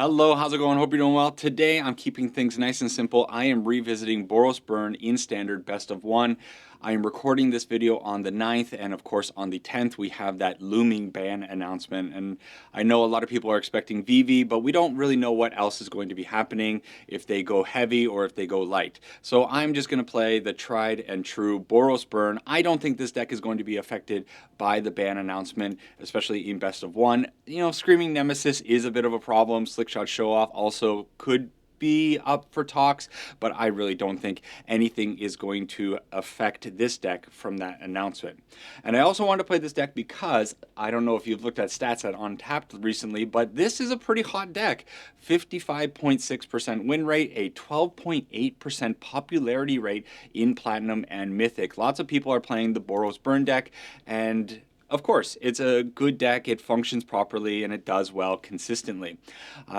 Hello, how's it going? Hope you're doing well. Today I'm keeping things nice and simple. I am revisiting Boros Burn in Standard Best of 1. I am recording this video on the 9th, and of course on the 10th we have that looming ban announcement. And I know a lot of people are expecting VV, but we don't really know what else is going to be happening, if they go heavy or if they go light. So I'm just going to play the tried and true Boros Burn. I don't think this deck is going to be affected by the ban announcement, especially in Best of 1. You know, Screaming Nemesis is a bit of a problem. Slickshot Show Off also could be up for talks, but I really don't think anything is going to affect this deck from that announcement. And I also want to play this deck because I don't know if you've looked at stats at Untapped recently, but this is a pretty hot deck. 55.6% win rate, a 12.8% popularity rate in Platinum and Mythic. Lots of people are playing the Boros Burn deck, and of course, it's a good deck, it functions properly, and it does well consistently.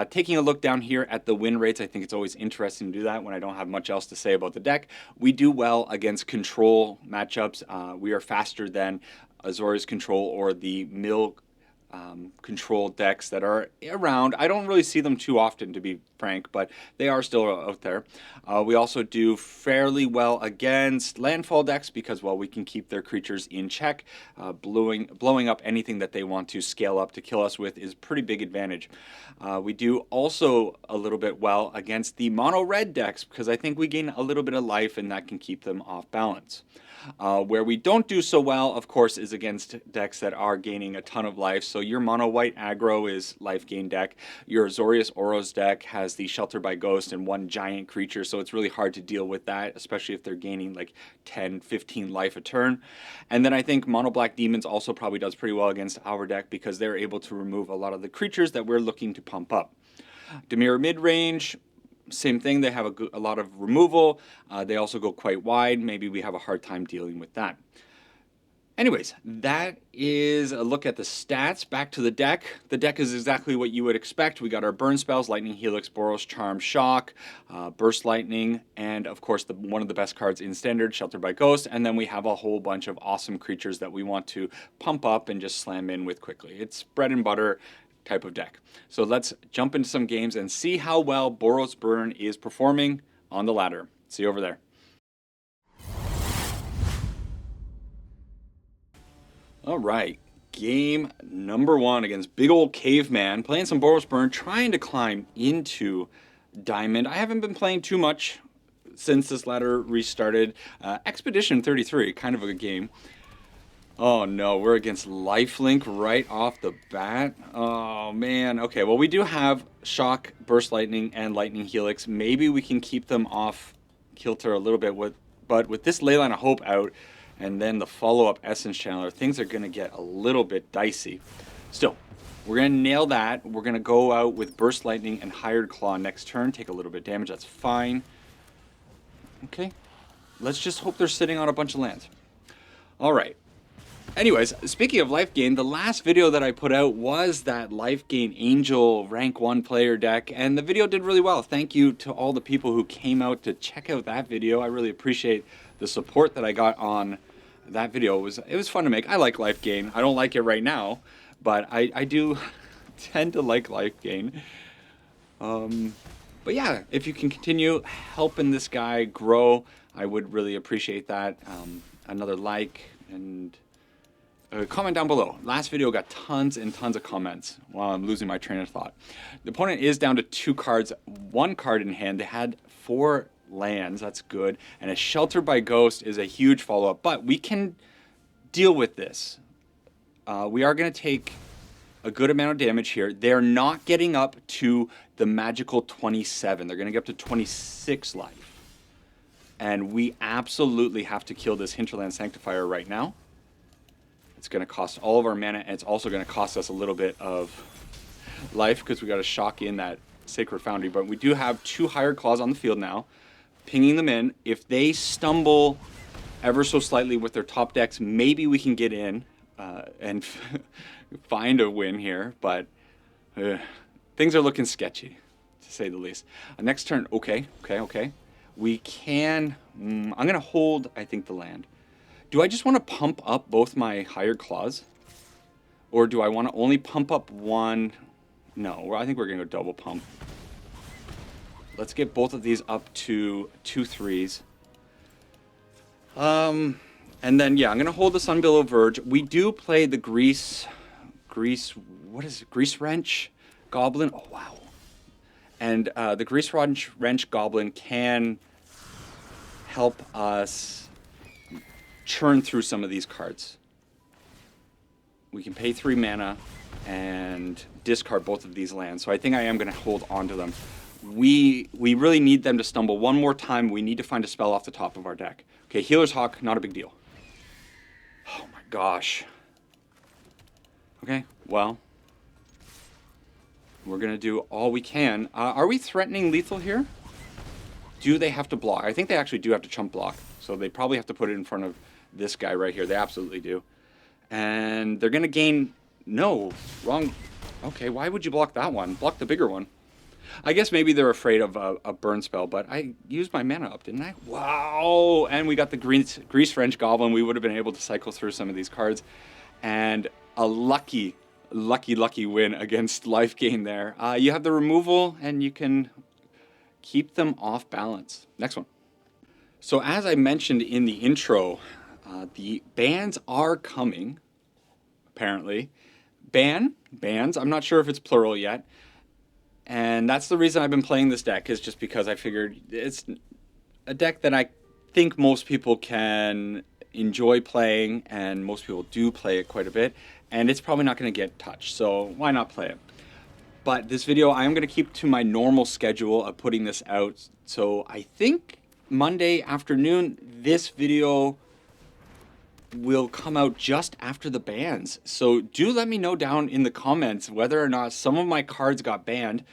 Taking a look down here at the win rates, I think it's always interesting to do that when I don't have much else to say about the deck. We do well against control matchups. We are faster than Azorius control or the mill control decks that are around. I don't really see them too often, to be frank, but they are still out there. We also do fairly well against landfall decks because, well, we can keep their creatures in check. Blowing up anything that they want to scale up to kill us with is pretty big advantage. We do also a little bit well against the mono red decks because I think we gain a little bit of life and that can keep them off balance. Where we don't do so well, of course, is against decks that are gaining a ton of life. So your mono white aggro is life gain deck. Your Azorius Oros deck has the Shelter by Ghost and one giant creature, so it's really hard to deal with that, especially if they're gaining like 10, 15 life a turn. And then I think mono black demons also probably does pretty well against our deck because they're able to remove a lot of the creatures that we're looking to pump up. Dimir mid-range, same thing, they have a lot of removal. They also go quite wide. Maybe we have a hard time dealing with that. Anyways, that is a look at the stats. Back to the deck. The deck is exactly what you would expect. We got our burn spells, Lightning Helix, Boros Charm, Shock, Burst Lightning, and of course one of the best cards in Standard, Shelter by Ghost. And then we have a whole bunch of awesome creatures that we want to pump up and just slam in with quickly. It's bread and butter type of deck. So let's jump into some games and see how well Boros Burn is performing on the ladder. See you over there. All right, game number 1 against big old caveman, playing some Boros Burn, trying to climb into Diamond. I haven't been playing too much since this ladder restarted. Expedition 33, kind of a good game. Oh no, we're against Lifelink right off the bat. Oh man, okay, well we do have Shock, Burst Lightning, and Lightning Helix. Maybe we can keep them off kilter a little bit, but with this Leyline of Hope out, and then the follow-up Essence Channeler, things are going to get a little bit dicey. Still, we're going to nail that. We're going to go out with Burst Lightning and Hired Claw next turn, take a little bit of damage, that's fine. Okay, let's just hope they're sitting on a bunch of lands. All right. Anyways, speaking of life gain, the last video that I put out was that life gain Angel rank 1 player deck, and the video did really well. Thank you to all the people who came out to check out that video. I really appreciate the support that I got on that video. It was fun to make. I like life gain. I don't like it right now, but I do tend to like life gain. But yeah, if you can continue helping this guy grow, I would really appreciate that. Another like and comment down below. Last video got tons and tons of comments while I'm losing my train of thought. The opponent is down to 2 cards, 1 card in hand. They had 4 lands, that's good. And a Shelter by Ghost is a huge follow-up, but we can deal with this. We are going to take a good amount of damage here. They're not getting up to the magical 27. They're going to get up to 26 life. And we absolutely have to kill this Hinterland Sanctifier right now. It's going to cost all of our mana, and it's also going to cost us a little bit of life because we got to shock in that Sacred Foundry. But we do have 2 Hired Claws on the field now, pinging them in. If they stumble ever so slightly with their top decks, maybe we can get in and find a win here. But things are looking sketchy, to say the least. Next turn, okay. We can... I'm going to hold, I think, the land. Do I just want to pump up both my Hired Claws? Or do I want to only pump up one? No, I think we're going to go double pump. Let's get both of these up to 2/3s. And then, yeah, I'm going to hold the Sunbillow Verge. We do play the Grease, what is it? Grease Wrench Goblin. Oh, wow. And the Grease Wrench Goblin can help us churn through some of these cards. We can pay 3 mana and discard both of these lands. So I think I am going to hold on to them. We really need them to stumble one more time. We need to find a spell off the top of our deck. Okay, Healer's Hawk, not a big deal. Oh my gosh. Okay, well, we're going to do all we can. Are we threatening lethal here? Do they have to block? I think they actually do have to chump block. So they probably have to put it in front of this guy right here. They absolutely do. And they're going to gain... No, wrong. Okay, why would you block that one? Block the bigger one. I guess maybe they're afraid of a burn spell, but I used my mana up, didn't I? Wow! And we got the Grease Wrench Goblin. We would have been able to cycle through some of these cards. And a lucky win against life gain there. You have the removal, and you can keep them off balance. Next one. So as I mentioned in the intro, the bans are coming, apparently. Bans, I'm not sure if it's plural yet. And that's the reason I've been playing this deck, is just because I figured it's a deck that I think most people can enjoy playing, and most people do play it quite a bit, and it's probably not going to get touched, so why not play it? But this video, I am going to keep to my normal schedule of putting this out, so I think Monday afternoon, this video will come out just after the bans. So do let me know down in the comments whether or not some of my cards got banned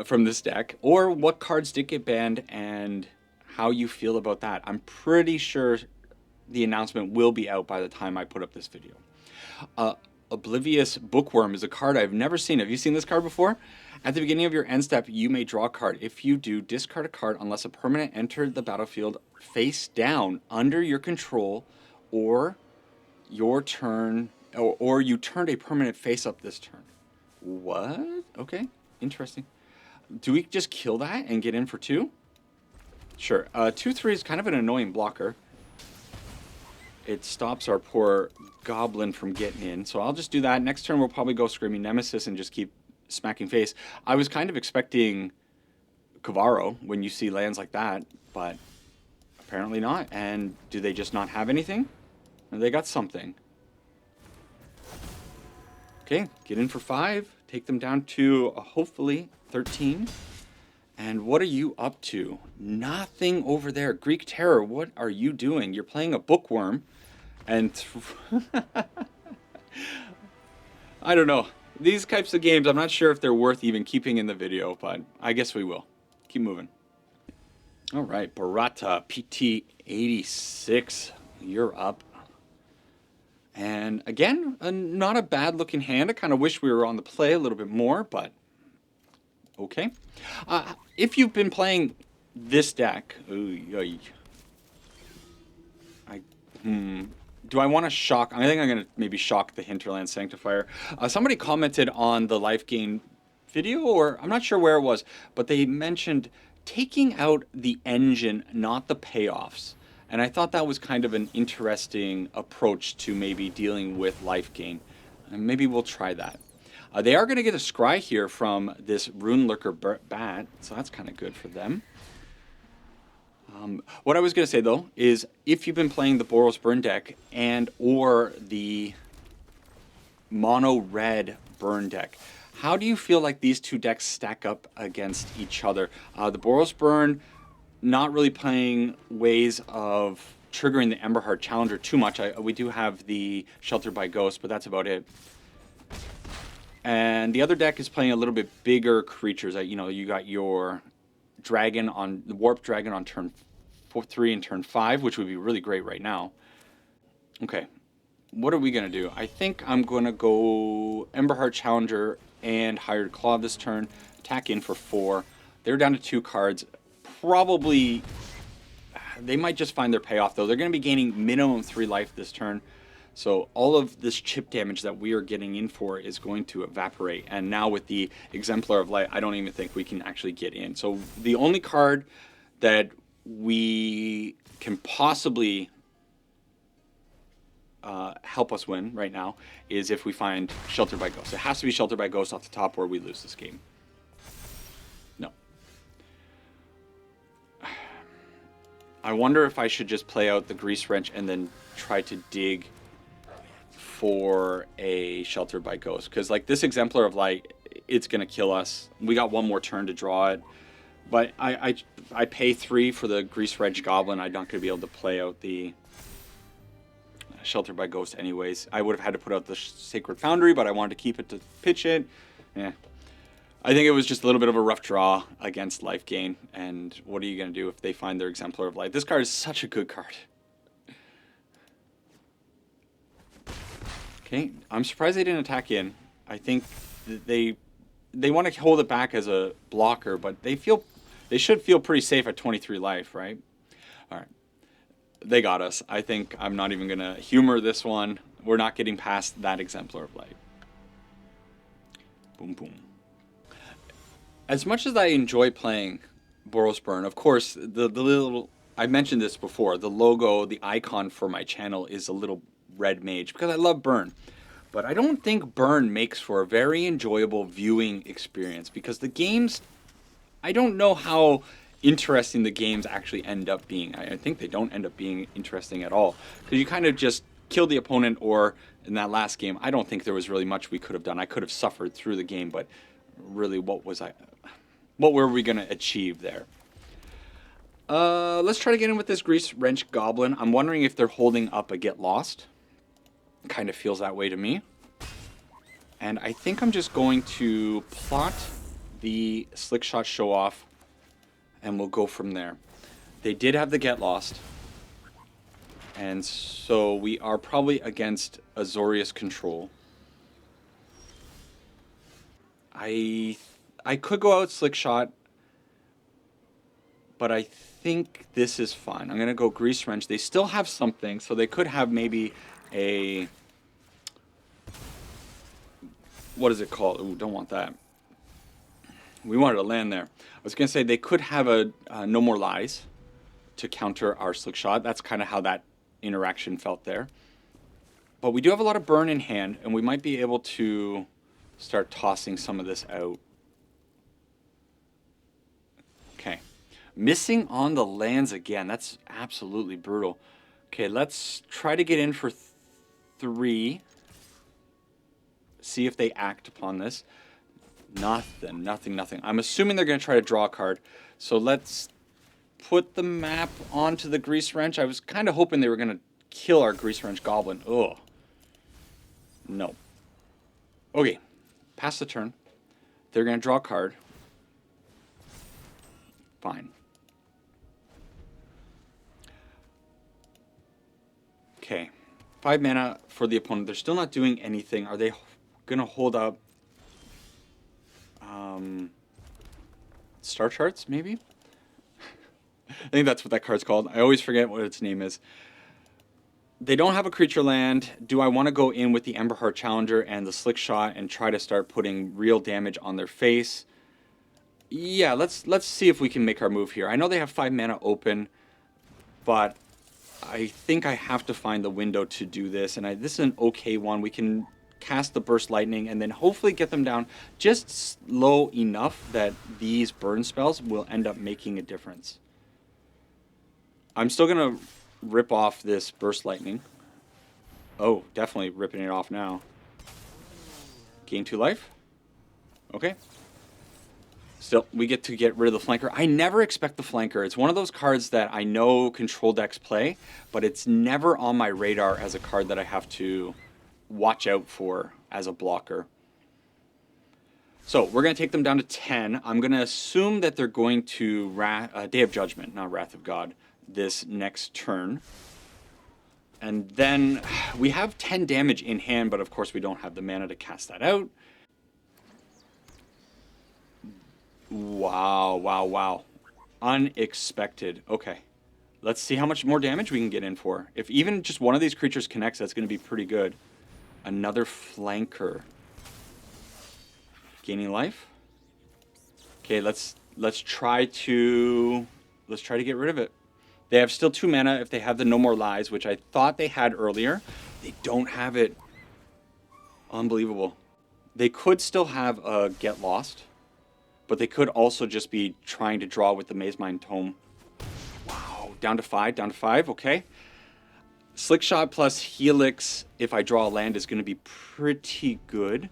from this deck, or what cards did get banned and how you feel about that. I'm pretty sure the announcement will be out by the time I put up this video. Oblivious Bookworm is a card I've never seen. Have you seen this card before? At the beginning of your end step, you may draw a card. If you do, discard a card unless a permanent entered the battlefield face down under your control, or your turn, or you turned a permanent face up this turn. What? Okay, interesting. Do we just kill that and get in for 2? Sure. 2/3 is kind of an annoying blocker. It stops our poor goblin from getting in, so I'll just do that. Next turn we'll probably go Screaming Nemesis and just keep smacking face. I was kind of expecting Kavaro when you see lands like that, but apparently not. And do they just not have anything? Or they got something. Okay, get in for 5. Take them down to hopefully 13. And what are you up to? Nothing over there. Greek Terror, what are you doing? You're playing a Bookworm. And I don't know. These types of games, I'm not sure if they're worth even keeping in the video, but I guess we will. Keep moving. All right, Barata PT86, you're up. And again, not a bad looking hand. I kind of wish we were on the play a little bit more, but okay. If you've been playing this deck, do I want to shock? I think I'm going to maybe shock the Hinterland Sanctifier. Somebody commented on the life gain video, or I'm not sure where it was, but they mentioned taking out the engine, not the payoffs. And I thought that was kind of an interesting approach to maybe dealing with life gain. And maybe we'll try that. They are going to get a scry here from this Rune Lurker bat, so that's kind of good for them. What I was going to say, though, is if you've been playing the Boros Burn deck and or the mono red burn deck, how do you feel like these two decks stack up against each other? The Boros Burn, not really playing ways of triggering the Emberheart Challenger too much. We do have the Sheltered by Ghost, but that's about it. And the other deck is playing a little bit bigger creatures. You know, you got your dragon on the Warp Dragon on turn 3 and turn 5, which would be really great right now. Okay, what are we gonna do? I think I'm gonna go Emberheart Challenger and Hired Claw this turn. Attack in for 4. They're down to 2 cards. Probably, they might just find their payoff though. They're going to be gaining minimum 3 life this turn. So all of this chip damage that we are getting in for is going to evaporate. And now with the Exemplar of Light, I don't even think we can actually get in. So the only card that we can possibly help us win right now is if we find Sheltered by Ghost. It has to be Sheltered by Ghost off the top or we lose this game. No. I wonder if I should just play out the Grease Wrench and then try to dig for a Sheltered by Ghost. Because like this Exemplar of Light, it's going to kill us. We got one more turn to draw it. But I pay 3 for the Grease Wrench Goblin. I'm not going to be able to play out the Sheltered by Ghost anyways. I would have had to put out the Sacred Foundry, but I wanted to keep it to pitch it. Yeah. I think it was just a little bit of a rough draw against life gain. And what are you going to do if they find their Exemplar of Light? This card is such a good card. Okay, I'm surprised they didn't attack in. I think they want to hold it back as a blocker, but they should feel pretty safe at 23 life, right? All right. They got us. I think I'm not even going to humor this one. We're not getting past that Exemplar of Light. Boom, boom. As much as I enjoy playing Boros Burn, of course, the little... I mentioned this before. The logo, the icon for my channel is a little red mage because I love Burn. But I don't think Burn makes for a very enjoyable viewing experience because the games... I don't know how interesting the games actually end up being. I think they don't end up being interesting at all. Because you kind of just kill the opponent, or in that last game, I don't think there was really much we could have done. I could have suffered through the game, but really what were we going to achieve there? Let's try to get in with this Grease Wrench Goblin. I'm wondering if they're holding up a Get Lost. Kind of feels that way to me. And I think I'm just going to plot the Slickshot Show Off, and we'll go from there. They did have the Get Lost, and so we are probably against Azorius control. I could go out Slickshot, but I think this is fine. I'm going to go Grease Wrench. They still have something, so they could have maybe a... What is it called? Ooh, don't want that. We wanted to land there. I was going to say they could have a No More Lies to counter our Slickshot. That's kind of how that interaction felt there. But we do have a lot of burn in hand, and we might be able to start tossing some of this out. Okay. Missing on the lands again. That's absolutely brutal. Okay, let's try to get in for 3. See if they act upon this. Nothing, nothing, nothing. I'm assuming they're going to try to draw a card. So let's put the map onto the Grease Wrench. I was kind of hoping they were going to kill our Grease Wrench Goblin. Ugh. No. Okay. Pass the turn. They're going to draw a card. Fine. Okay. 5 mana for the opponent. They're still not doing anything. Are they going to hold up Star Charts, maybe? I think that's what that card's called. I always forget what its name is. They don't have a creature land. Do I want to go in with the Emberheart Challenger and the Slickshot and try to start putting real damage on their face? Yeah, let's see if we can make our move here. I know they have 5 mana open, but I think I have to find the window to do this. And this is an okay one. We can cast the Burst Lightning and then hopefully get them down just low enough that these burn spells will end up making a difference. I'm still going to rip off this Burst Lightning. Oh, definitely ripping it off now. Gain 2 life. Okay. Still, we get to get rid of the flanker. I never expect the flanker. It's one of those cards that I know control decks play, but it's never on my radar as a card that I have to watch out for as a blocker. So we're going to take them down to 10. I'm going to assume that they're going to Day of Judgment, not Wrath of God, this next turn. And then we have 10 damage in hand, but of course we don't have the mana to cast that out. Wow, wow, wow. Unexpected. Okay. Let's see how much more damage we can get in for. If even just one of these creatures connects, that's going to be pretty good. Another flanker. Gaining life. Okay, let's try to get rid of it. They have still 2 mana if they have the No More Lies, which I thought they had earlier. They don't have it. Unbelievable. They could still have a Get Lost, but they could also just be trying to draw with the Mazemind Tome. Wow, down to 5, okay. Slickshot plus Helix, if I draw a land, is going to be pretty good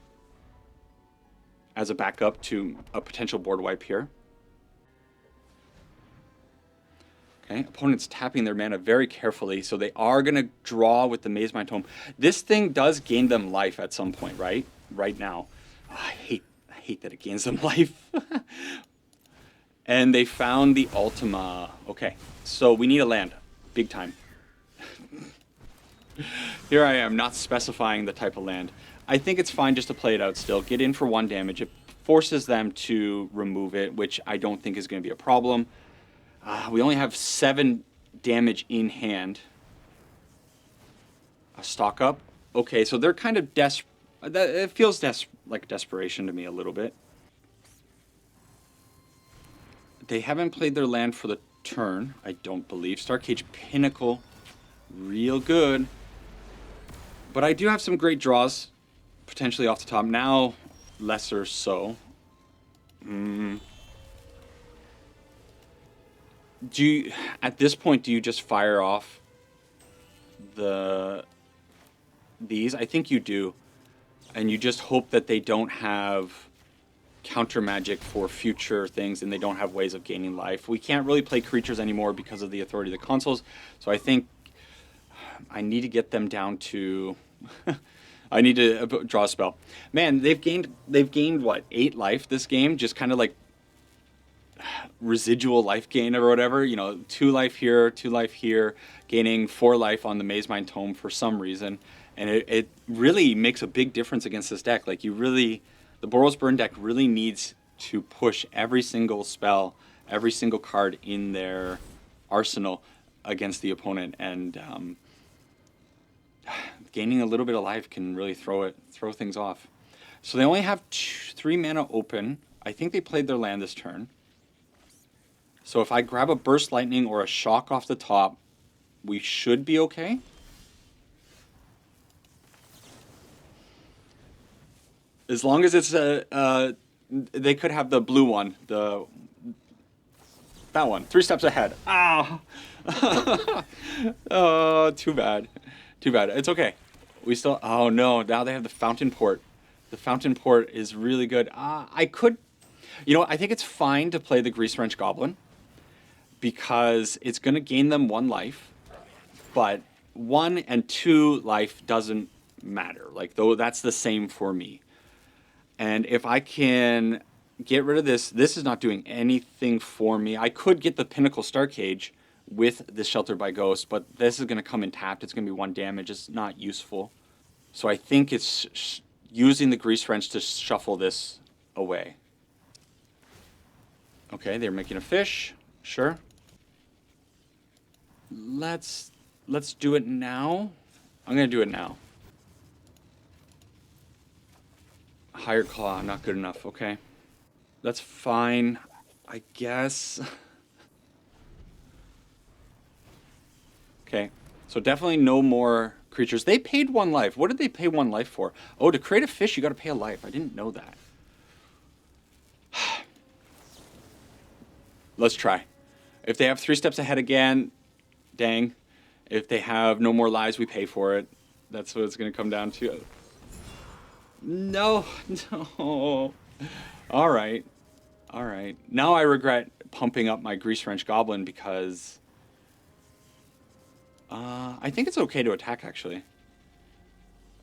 as a backup to a potential board wipe here. Okay, opponent's tapping their mana very carefully, so they are going to draw with the Mazemind Tome. This thing does gain them life at some point, right? Right now. Oh, I hate that it gains them life. And they found the Ultima. Okay, so we need a land. Big time. Here I am, not specifying the type of land. I think it's fine just to play it out still. Get in for 1 damage. It forces them to remove it, which I don't think is going to be a problem. We only have 7 damage in hand. A stock up. Okay, so they're kind of it feels like desperation to me a little bit. They haven't played their land for the turn, I don't believe. Starcage Pinnacle, real good. But I do have some great draws, potentially off the top. Now, lesser so. At this point, do you just fire off these? I think you do. And you just hope that they don't have counter magic for future things and they don't have ways of gaining life. We can't really play creatures anymore because of the authority of the consoles. So I think I need to get them down to... I need to draw a spell. Man, they've gained what, 8 life this game? Just kind of like residual life gain or whatever. You know, 2 life here, 2 life here, gaining 4 life on the Mazemind Tome for some reason. And it really makes a big difference against this deck. Like, the Boros Burn deck really needs to push every single spell, every single card in their arsenal against the opponent. And gaining a little bit of life can really throw things off. So they only have 3 mana open. I think they played their land this turn. So if I grab a Burst Lightning or a Shock off the top, we should be okay. As long as it's they could have the blue one, that one, 3 steps ahead. Ah, oh, too bad, too bad. It's okay. We still. Oh no! Now they have the Fountain Port. The Fountain Port is really good. I could, I think it's fine to play the Grease Wrench Goblin because it's going to gain them 1 life, but 1 and 2 life doesn't matter. Like, though, that's the same for me. And if I can get rid of this is not doing anything for me. I could get the Pinnacle Starcage with the Sheltered by Ghost, but this is going to come in tapped. It's going to be 1 damage. It's not useful. So I think it's using the Grease Wrench to shuffle this away. Okay, they're making a fish. Sure. Let's do it now. I'm going to do it now. Higher Claw, not good enough. Okay. That's fine, I guess. Okay. So definitely no more creatures. They paid 1 life. What did they pay 1 life for? Oh, to create a fish, you got to pay a life. I didn't know that. Let's try. If they have 3 steps ahead again, dang. If they have no more lives, we pay for it. That's what it's going to come down to. No, no. All right. All right. Now I regret pumping up my Grease Wrench Goblin because I think it's okay to attack, actually.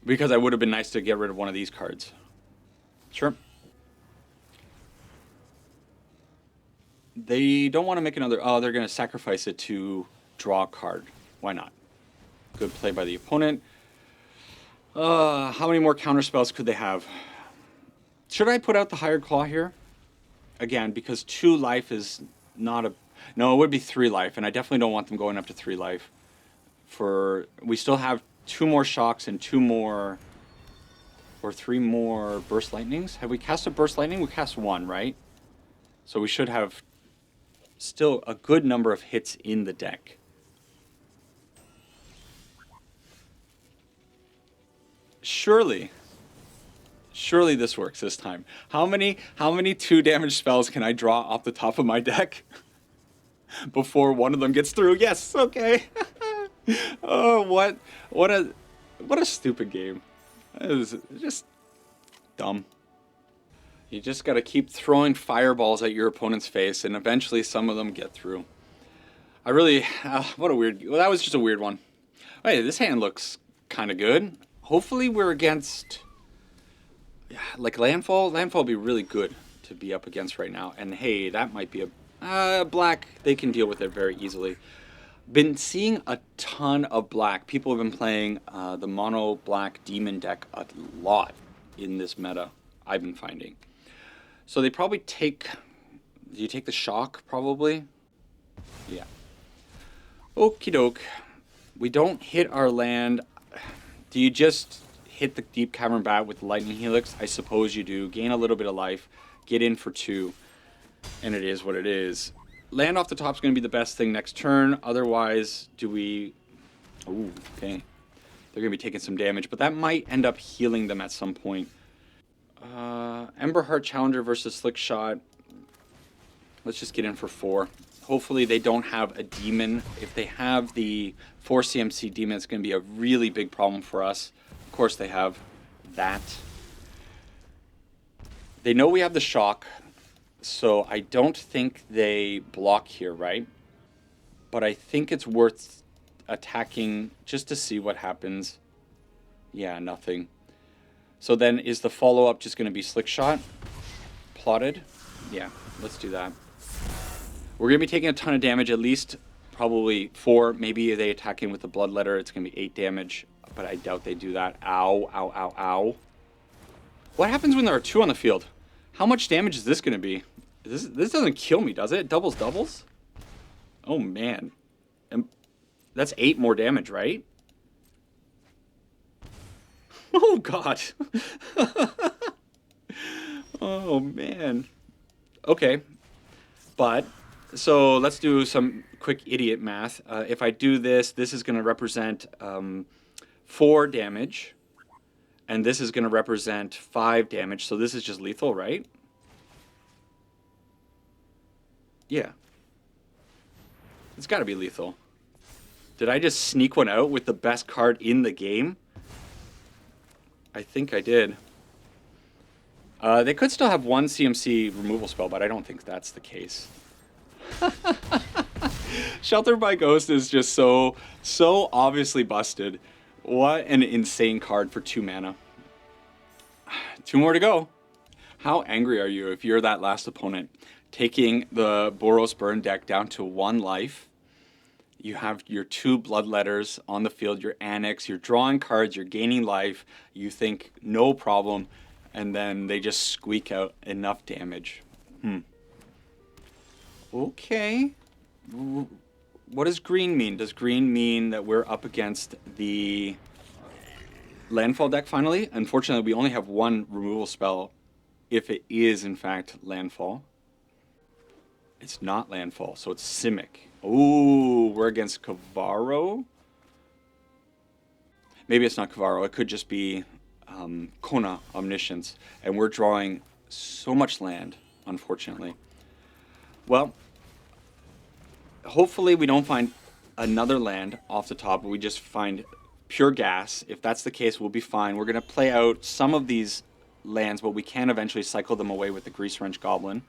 Because I would have been nice to get rid of one of these cards. Sure. They don't want to make another... Oh, they're going to sacrifice it to draw a card. Why not? Good play by the opponent. How many more counter spells could they have? Should I put out the Hired Claw here? Again, because 2 life is not a... No, it would be 3 life, and I definitely don't want them going up to 3 life. We still have 2 more shocks and 2 more, or 3 more burst lightnings. Have we cast a burst lightning? We cast 1, right? So we should have still a good number of hits in the deck. Surely this works this time. How many 2 damage spells can I draw off the top of my deck before one of them gets through? Yes, okay. Oh, what a stupid game. It was just dumb. You just got to keep throwing fireballs at your opponent's face, and eventually some of them get through. I really, what a weird, well, that was just a weird one. Hey, this hand looks kind of good. Hopefully we're against, like landfall. Landfall would be really good to be up against right now. And hey, that might be a black. They can deal with it very easily. Been seeing a ton of black. People have been playing the mono black demon deck a lot in this meta. I've been finding. So they probably take. Do you take the shock? Probably. Yeah. Okie doke. We don't hit our land. Do you just hit the Deep Cavern Bat with Lightning Helix? I suppose you do. Gain a little bit of life. Get in for 2. And it is what it is. Land off the top is going to be the best thing next turn. Otherwise, do we... Ooh, okay. They're going to be taking some damage. But that might end up healing them at some point. Emberheart Challenger versus Slickshot. Let's just get in for 4. Hopefully they don't have a demon. If they have the 4 CMC demon, it's going to be a really big problem for us. Of course they have that. They know we have the shock, so I don't think they block here, right? But I think it's worth attacking just to see what happens. Yeah, nothing. So then is the follow-up just going to be Slickshot? Plotted? Yeah, let's do that. We're going to be taking a ton of damage, at least probably 4. Maybe they attack in with the Bloodletter. It's going to be 8 damage, but I doubt they do that. Ow, ow, ow, ow. What happens when there are 2 on the field? How much damage is this going to be? This doesn't kill me, does it? Doubles? Oh, man. And that's 8 more damage, right? Oh, God. Oh, man. Okay. But... so let's do some quick idiot math. If I do this, this is going to represent 4 damage. And this is going to represent 5 damage. So this is just lethal, right? Yeah. It's got to be lethal. Did I just sneak one out with the best card in the game? I think I did. They could still have 1 CMC removal spell, but I don't think that's the case. Shelter by Ghost is just so obviously busted. What an insane card for 2 mana. 2 more to go. How angry are you if you're that last opponent? Taking the Boros Burn deck down to 1 life. You have your 2 Bloodletters on the field, your Annex, you're drawing cards, you're gaining life. You think, no problem. And then they just squeak out enough damage. Okay. What does green mean? Does green mean that we're up against the landfall deck finally? Unfortunately, we only have 1 removal spell if it is, in fact, landfall. It's not landfall, so it's Simic. Ooh, we're against Kavaro? Maybe it's not Kavaro. It could just be Kona, Omniscience. And we're drawing so much land, unfortunately. Well, hopefully we don't find another land off the top, but we just find pure gas. If that's the case, we'll be fine. We're going to play out some of these lands, but we can eventually cycle them away with the Grease Wrench Goblin.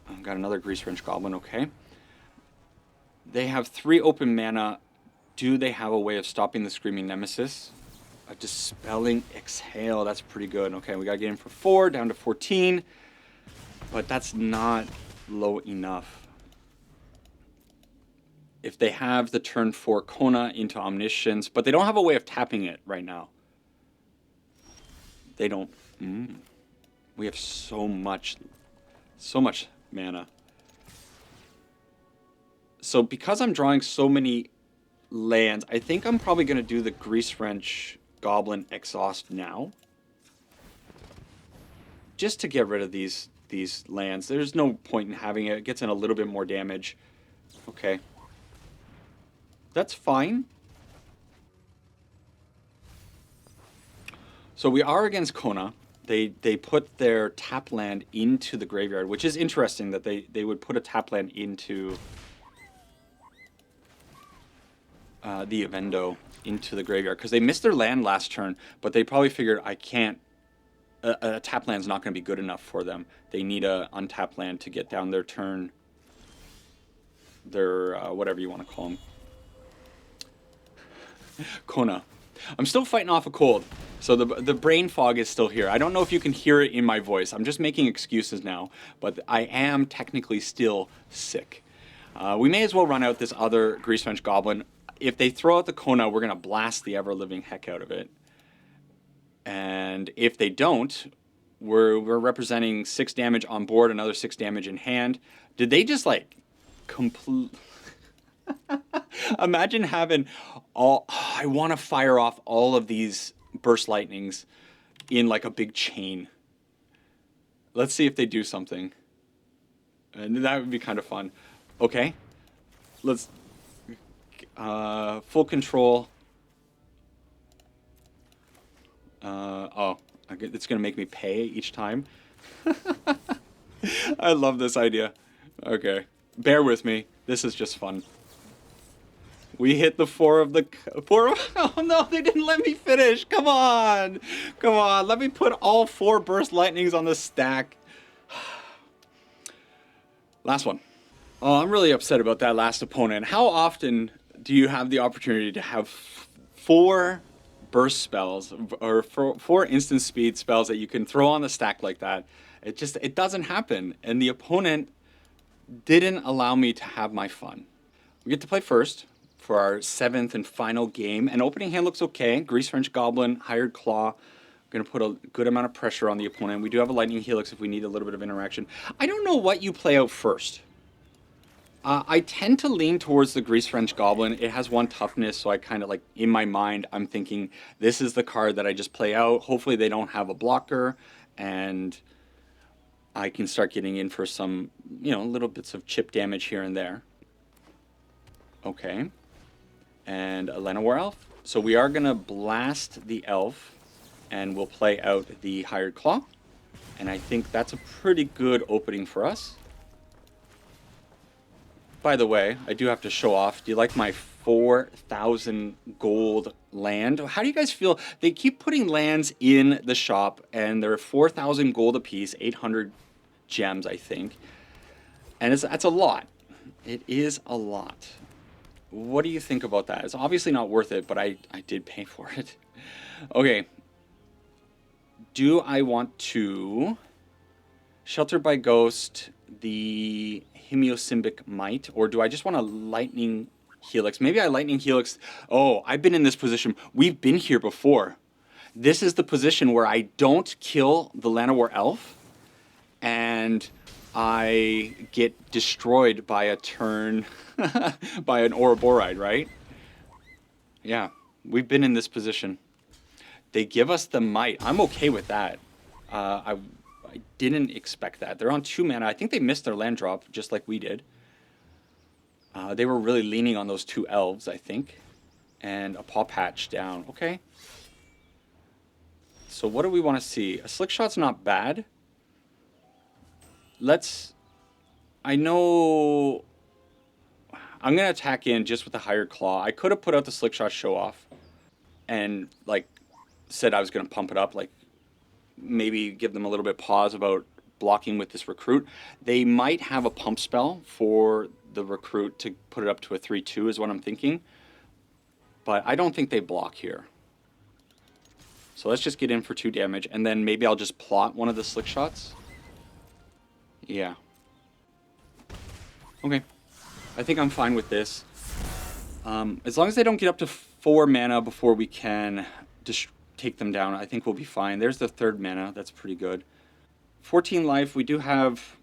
I've got another Grease Wrench Goblin, okay. They have 3 open mana. Do they have a way of stopping the Screaming Nemesis? Dispelling Exhale, that's pretty good. Okay, we got to get in for 4, down to 14. But that's not low enough. If they have the turn 4 Kona into Omniscience, but they don't have a way of tapping it right now. They don't. We have so much mana. So because I'm drawing so many lands, I think I'm probably going to do the Grease Wrench Goblin Exhaust now. Just to get rid of these lands. There's no point in having it. It gets in a little bit more damage. Okay. That's fine. So we are against Kona. They put their tap land into the graveyard, which is interesting that they would put a tap land into the Evendo into the graveyard, because they missed their land last turn, but they probably figured I can't. A tap land's not going to be good enough for them. They need a untap land to get down their turn. Their whatever you want to call them. Kona. I'm still fighting off a cold, so the brain fog is still here. I don't know if you can hear it in my voice. I'm just making excuses now, but I am technically still sick. We may as well run out this other Grease Wrench Goblin. If they throw out the Kona, we're going to blast the ever-living heck out of it. And if they don't, we're representing 6 damage on board, another 6 damage in hand. Did they just like complete... Imagine having all... I want to fire off all of these burst lightnings in like a big chain. Let's see if they do something. And that would be kind of fun. Okay. Let's... full control. Oh, it's going to make me pay each time. I love this idea. Okay. Bear with me. This is just fun. We hit the 4 of the... 4 of, oh no, they didn't let me finish. Come on. Come on. Let me put all 4 burst lightnings on the stack. Last one. Oh, I'm really upset about that last opponent. How often do you have the opportunity to have 4 burst spells or 4 instant speed spells that you can throw on the stack like that? It doesn't happen. And the opponent didn't allow me to have my fun. We get to play first for our 7th and final game. And opening hand looks okay. Grease Wrench Goblin, Hired Claw. Going to put a good amount of pressure on the opponent. We do have a Lightning Helix if we need a little bit of interaction. I don't know what you play out first. I tend to lean towards the Grease Wrench Goblin. It has 1 toughness, so I kind of like, in my mind, I'm thinking, this is the card that I just play out. Hopefully they don't have a blocker, and I can start getting in for some, you know, little bits of chip damage here and there. Okay. And a Llanowar Elf. So we are going to blast the Elf, and we'll play out the Hired Claw. And I think that's a pretty good opening for us. By the way, I do have to show off. Do you like my 4,000 gold land? How do you guys feel? They keep putting lands in the shop, and they're 4,000 gold apiece, 800 gems, I think. And that's a lot. It is a lot. What do you think about that? It's obviously not worth it, but I did pay for it. Okay. Do I want to Shelter by Ghost the Hemiosymbic Might, or do I just want a Lightning Helix? Maybe I Lightning Helix. Oh, I've been in this position. We've been here before. This is the position where I don't kill the Llanowar Elf, and I get destroyed by a turn, by an Ouroboride, right? Yeah, we've been in this position. They give us the Might. I'm okay with that. I didn't expect that. They're on 2 mana. I think they missed their land drop, just like we did. They were really leaning on those 2 elves, I think. And a Paw Patch down. Okay. So what do we want to see? A Slickshot's not bad. I know... I'm going to attack in just with the Hired Claw. I could have put out the Slickshot show off and, like, said I was going to pump it up, like, maybe give them a little bit pause about blocking with this Recruit. They might have a pump spell for the Recruit to put it up to a 3-2 is what I'm thinking. But I don't think they block here. So let's just get in for 2 damage, and then maybe I'll just plot one of the Slickshots. Yeah. Okay. I think I'm fine with this. As long as they don't get up to 4 mana before we can just take them down, I think we'll be fine. There's the 3rd mana. That's pretty good. 14 life. We do have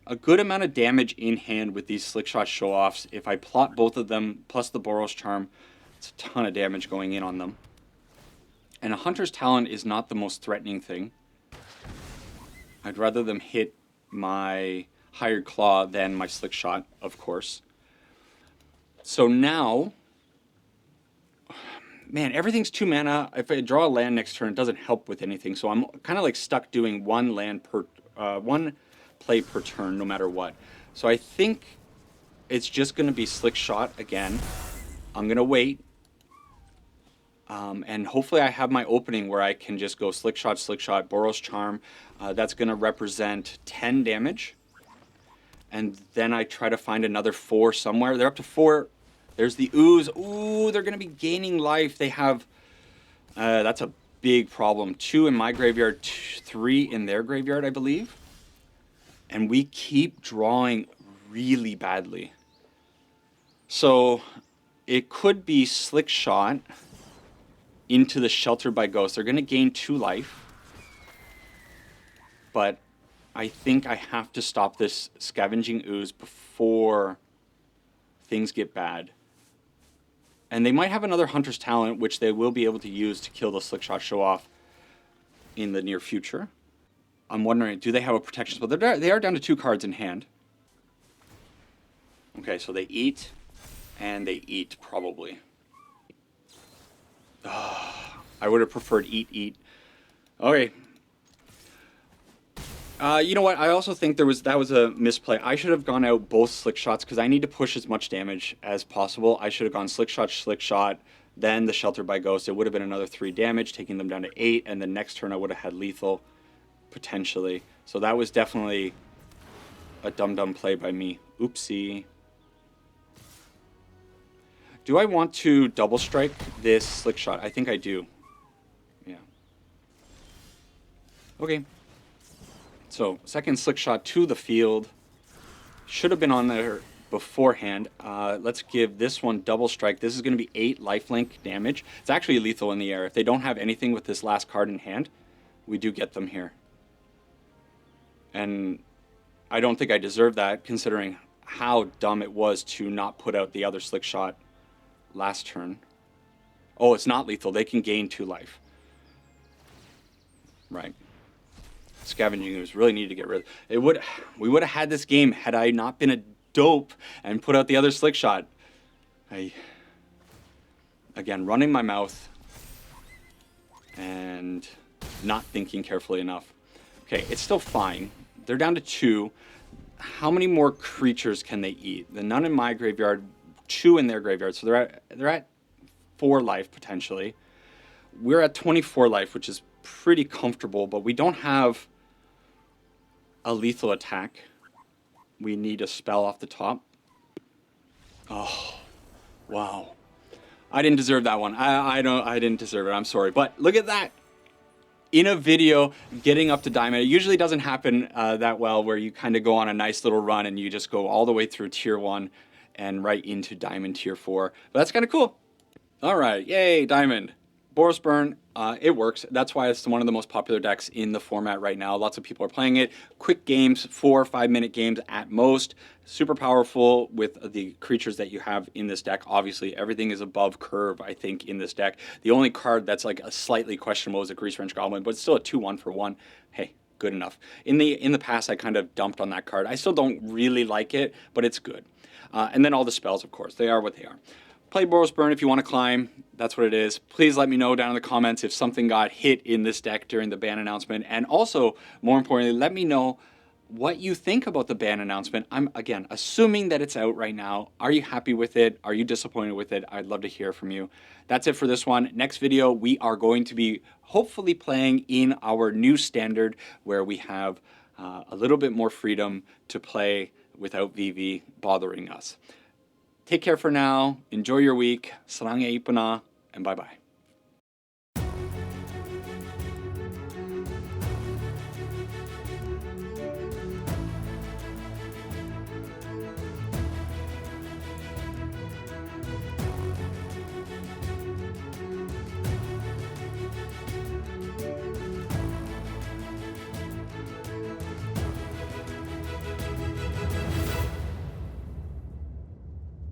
a good amount of damage in hand with these Slickshot show-offs. If I plot both of them, plus the Boros Charm, it's a ton of damage going in on them. And a Hunter's Talon is not the most threatening thing. I'd rather them hit my Hired Claw than my Slickshot, of course. So now, man, everything's 2 mana. If I draw a land next turn, it doesn't help with anything. So I'm kind of like stuck doing one play per turn, no matter what. So I think it's just going to be Slickshot again. I'm going to wait. And hopefully I have my opening where I can just go Slickshot, Slickshot, Boros Charm. That's going to represent 10 damage. And then I try to find another 4 somewhere. They're up to 4. There's the Ooze. Ooh, they're going to be gaining life. They have... that's a big problem. 2 in my graveyard, 3 in their graveyard, I believe. And we keep drawing really badly. So it could be Slickshot into the Sheltered by Ghost. They're going to gain 2 life. But I think I have to stop this Scavenging Ooze before things get bad. And they might have another Hunter's Talent, which they will be able to use to kill the Slickshot show-off in the near future. I'm wondering, do they have a protection spell? They are down to 2 cards in hand. Okay, so they eat, and they eat, probably. I would have preferred eat. Okay. You know what? I also think that was a misplay. I should have gone out both Slickshots because I need to push as much damage as possible. I should have gone Slickshot, then the Shelter by Ghost. It would have been another 3 damage, taking them down to 8, and the next turn I would have had lethal, potentially. So that was definitely a dumb play by me. Oopsie. Do I want to double strike this Slickshot? I think I do. Yeah. Okay. So, second Slickshot to the field. Should have been on there beforehand. Let's give this one double strike. This is going to be 8 lifelink damage. It's actually lethal in the air. If they don't have anything with this last card in hand, we do get them here. And I don't think I deserve that, considering how dumb it was to not put out the other Slickshot last turn. Oh, it's not lethal. They can gain 2 life. Right. Scavenging Ooze really need to get rid of it. We would have had this game had I not been a dope and put out the other Slickshot. Again, running my mouth and not thinking carefully enough. Okay, it's still fine. They're down to 2. How many more creatures can they eat? The none in my graveyard, 2 in their graveyard, so they're at 4 life potentially. We're at 24 life, which is pretty comfortable, but we don't have a lethal attack. We need a spell off the top. Oh, wow. I didn't deserve that one. I didn't deserve it. I'm sorry. But look at that. In a video, getting up to Diamond. It usually doesn't happen that well, where you kind of go on a nice little run and you just go all the way through Tier 1 and right into Diamond Tier 4. But that's kind of cool. All right. Yay, Diamond. Boros Burn, it works. That's why it's one of the most popular decks in the format right now. Lots of people are playing it. Quick games, 4 or 5 minute games at most. Super powerful with the creatures that you have in this deck. Obviously, everything is above curve, I think, in this deck. The only card that's like a slightly questionable is a Grease Wrench Goblin, but it's still a 2-1 for 1. Hey, good enough. In the past, I kind of dumped on that card. I still don't really like it, but it's good. And then all the spells, of course. They are what they are. Play Boros Burn if you want to climb. That's what it is. Please let me know down in the comments if something got hit in this deck during the ban announcement. And also, more importantly, let me know what you think about the ban announcement. I'm, again, assuming that it's out right now. Are you happy with it? Are you disappointed with it? I'd love to hear from you. That's it for this one. Next video, we are going to be hopefully playing in our new standard where we have a little bit more freedom to play without VV bothering us. Take care for now. Enjoy your week. Sarang e ipana, and bye-bye.